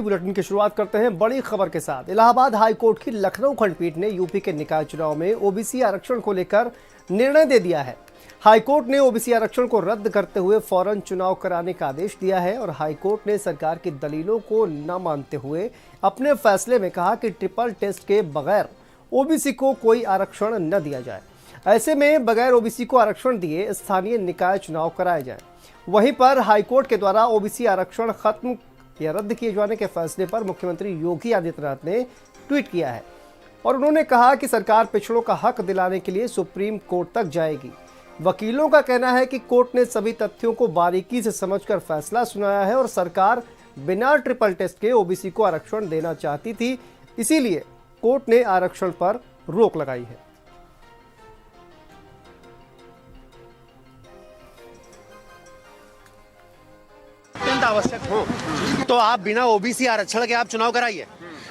Bulletin की शुरुआत करते हैं बड़ी खबर के साथ। इलाहाबाद हाई कोर्ट की लखनऊ खंडपीठ ने यूपी के निकाय चुनाव में ओबीसी आरक्षण को लेकर निर्णय दे दिया है। हाई कोर्ट ने ओबीसी आरक्षण को रद्द करते हुए फौरन चुनाव कराने का आदेश दिया है और हाई कोर्ट ने सरकार की दलीलों को न मानते हुए अपने फैसले में कहा कि ट्रिपल टेस्ट के बगैर ओबीसी को कोई आरक्षण न दिया जाए। ऐसे में बगैर ओबीसी को आरक्षण दिए स्थानीय निकाय चुनाव कराए जाए। वहीं पर हाईकोर्ट के द्वारा ओबीसी आरक्षण खत्म या रद्द किए जाने के फैसले पर मुख्यमंत्री योगी आदित्यनाथ ने ट्वीट किया है और उन्होंने कहा कि सरकार पिछड़ों का हक दिलाने के लिए सुप्रीम कोर्ट तक जाएगी। वकीलों का कहना है कि कोर्ट ने सभी तथ्यों को बारीकी से समझकर फैसला सुनाया है और सरकार बिना ट्रिपल टेस्ट के ओबीसी को आरक्षण देना चाहती थी, इसीलिए कोर्ट ने आरक्षण पर रोक लगाई है। आवश्यक हो तो आप बिना ओबीसी आरक्षण के आप चुनाव कराइए,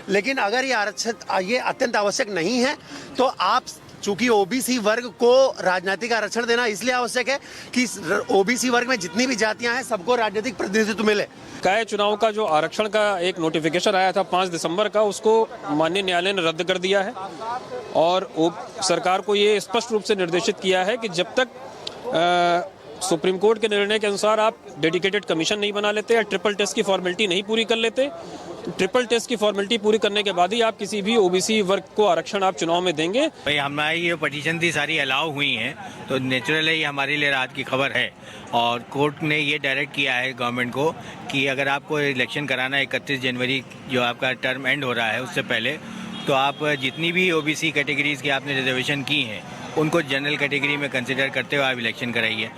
लेकिन अगर ये अत्यंत आवश्यक नहीं है तो आप, चूंकि ओबीसी वर्ग को राजनीतिक आरक्षण देना इसलिए आवश्यक है कि ओबीसी वर्ग में जितनी भी जातियां हैं सबको राजनीतिक प्रतिनिधित्व मिले। निकाय चुनाव का जो आरक्षण का एक नोटिफिकेशन आया था 5 दिसंबर का, उसको माननीय न्यायालय ने रद्द कर दिया है और सरकार को ये स्पष्ट रूप से निर्देशित किया है कि जब तक सुप्रीम कोर्ट के निर्णय के अनुसार आप डेडिकेटेड कमीशन नहीं बना लेते या ट्रिपल टेस्ट की फॉर्मेलिटी नहीं पूरी कर लेते, तो ट्रिपल टेस्ट की फॉर्मेलिटी पूरी करने के बाद ही आप किसी भी ओबीसी वर्ग को आरक्षण आप चुनाव में देंगे। भाई हमारी ये पिटीशन थी सारी अलाउ हुई हैं, तो नेचुरल ये हमारे लिए राहत की खबर है और कोर्ट ने ये डायरेक्ट किया है गवर्नमेंट को कि अगर आपको इलेक्शन कराना है 31 जनवरी जो आपका टर्म एंड हो रहा है उससे पहले, तो आप जितनी भी ओबीसी कैटेगरीज की आपने रिजर्वेशन की हैं उनको जनरल कैटेगरी में कंसिडर करते हुए आप इलेक्शन कराइए।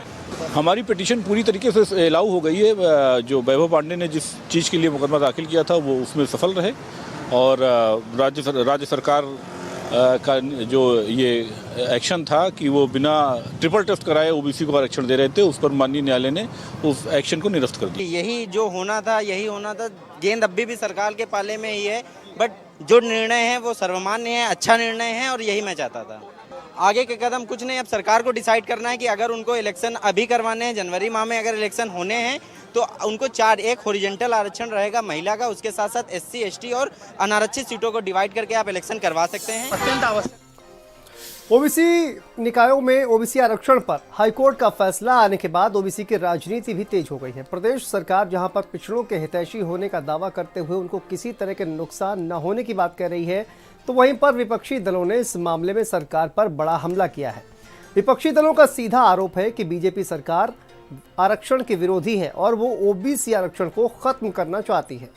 हमारी पिटीशन पूरी तरीके से अलाउ हो गई है। जो वैभव पांडे ने जिस चीज़ के लिए मुकदमा दाखिल किया था वो उसमें सफल रहे और राज्य सरकार का जो ये एक्शन था कि वो बिना ट्रिपल टेस्ट कराए ओबीसी को आरक्षण दे रहे थे, उस पर माननीय न्यायालय ने उस एक्शन को निरस्त कर दिया। यही जो होना था यही होना था। गेंद अभी भी सरकार के पाले में ही है, बट जो निर्णय है वो सर्वमान्य है, अच्छा निर्णय है और यही मैं चाहता था। आगे के कदम कुछ नहीं, अब सरकार को डिसाइड करना है कि अगर उनको इलेक्शन अभी करवाने हैं, जनवरी माह में अगर इलेक्शन होने हैं तो उनको 4-1 हॉरिजॉन्टल आरक्षण रहेगा महिला का, उसके साथ साथ एससी, एसटी और अनारक्षित सीटों को डिवाइड करके आप इलेक्शन करवा सकते हैं। अत्यंत आवश्यक। ओबीसी निकायों में ओबीसी आरक्षण पर हाईकोर्ट का फैसला आने के बाद ओबीसी की राजनीति भी तेज हो गई है। प्रदेश सरकार जहां पर पिछड़ों के हितैषी होने का दावा करते हुए उनको किसी तरह के नुकसान न होने की बात कह रही है, तो वहीं पर विपक्षी दलों ने इस मामले में सरकार पर बड़ा हमला किया है। विपक्षी दलों का सीधा आरोप है कि बीजेपी सरकार आरक्षण के विरोधी है और वो ओबीसी आरक्षण को खत्म करना चाहती है।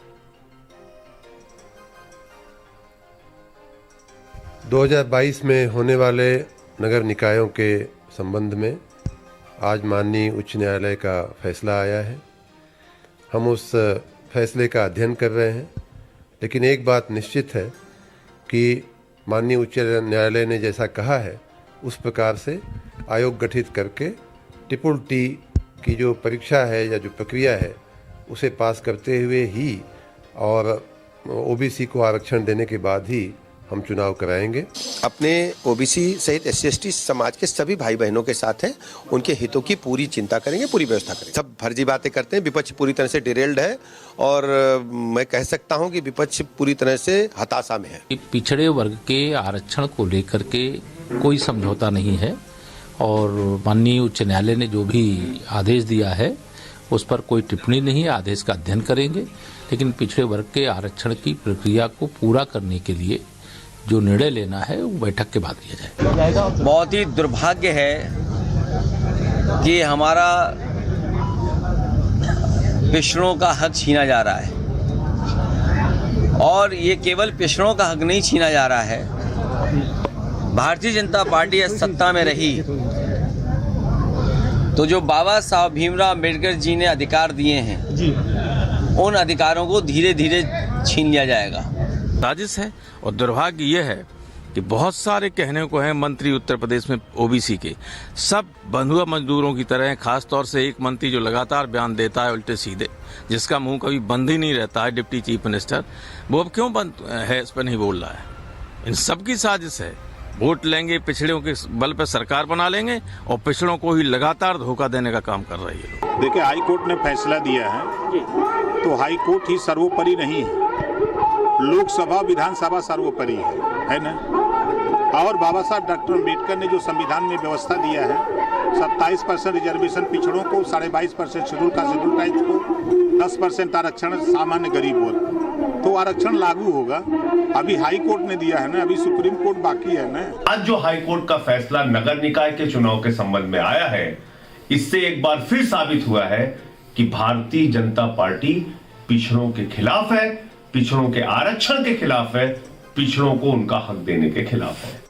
2022 में होने वाले नगर निकायों के संबंध में आज माननीय उच्च न्यायालय का फैसला आया है। हम उस फैसले का अध्ययन कर रहे हैं, लेकिन एक बात निश्चित है कि माननीय उच्च न्यायालय ने जैसा कहा है उस प्रकार से आयोग गठित करके ट्रिपल टी की जो परीक्षा है या जो प्रक्रिया है उसे पास करते हुए ही और ओबीसी को आरक्षण देने के बाद ही हम चुनाव कराएंगे। अपने ओबीसी सहित एससी एसटी समाज के सभी भाई बहनों के साथ हैं, उनके हितों की पूरी चिंता करेंगे, पूरी व्यवस्था करेंगे। सब फर्जी बातें करते हैं, विपक्ष पूरी तरह से डिरेल्ड है और मैं कह सकता हूं कि विपक्ष पूरी तरह से हताशा में है। पिछड़े वर्ग के आरक्षण को लेकर के कोई समझौता नहीं है और माननीय उच्च न्यायालय ने जो भी आदेश दिया है उस पर कोई टिप्पणी नहीं है, आदेश का अध्ययन करेंगे, लेकिन पिछड़े वर्ग के आरक्षण की प्रक्रिया को पूरा करने के लिए जो निर्णय लेना है वो बैठक के बाद लिया जाएगा। बहुत ही दुर्भाग्य है कि हमारा पिछड़ों का हक छीना जा रहा है और ये केवल पिछड़ों का हक नहीं छीना जा रहा है। भारतीय जनता पार्टी सत्ता में रही तो जो बाबा साहब भीमराव अम्बेडकर जी ने अधिकार दिए हैं उन अधिकारों को धीरे धीरे छीन लिया जाएगा। साजिश है और दुर्भाग्य ये है कि बहुत सारे कहने को हैं मंत्री उत्तर प्रदेश में ओबीसी के, सब बंधुआ मजदूरों की तरह हैं। खास तौर से एक मंत्री जो लगातार बयान देता है उल्टे सीधे, जिसका मुंह कभी बंद ही नहीं रहता है, डिप्टी चीफ मिनिस्टर, वो अब क्यों बंद है इस पर नहीं बोल रहा है। इन सब की साजिश है। वोट लेंगे, पिछड़ों के बल पर सरकार बना लेंगे और पिछड़ों को ही लगातार धोखा देने का काम कर रही है। देखिए, हाई कोर्ट ने फैसला दिया है तो हाई कोर्ट ही सर्वोपरि नहीं है। लोकसभा विधानसभा सर्वोपरि है ना। और बाबा साहब डॉक्टर अम्बेडकर ने जो संविधान में व्यवस्था दिया है 27% रिजर्वेशन पिछड़ों को, 22.5% शेड्यूल ट्राइब्स को, 10% आरक्षण सामान्य गरीब वर्ग, तो आरक्षण लागू होगा। अभी हाई कोर्ट ने दिया है ना, अभी सुप्रीम कोर्ट बाकी है ना। आज जो हाई कोर्ट का फैसला नगर निकाय के चुनाव के संबंध में आया है, इससे एक बार फिर साबित हुआ है कि भारतीय जनता पार्टी पिछड़ों के खिलाफ है, पिछड़ों के आरक्षण के खिलाफ है, पिछड़ों को उनका हक देने के खिलाफ है।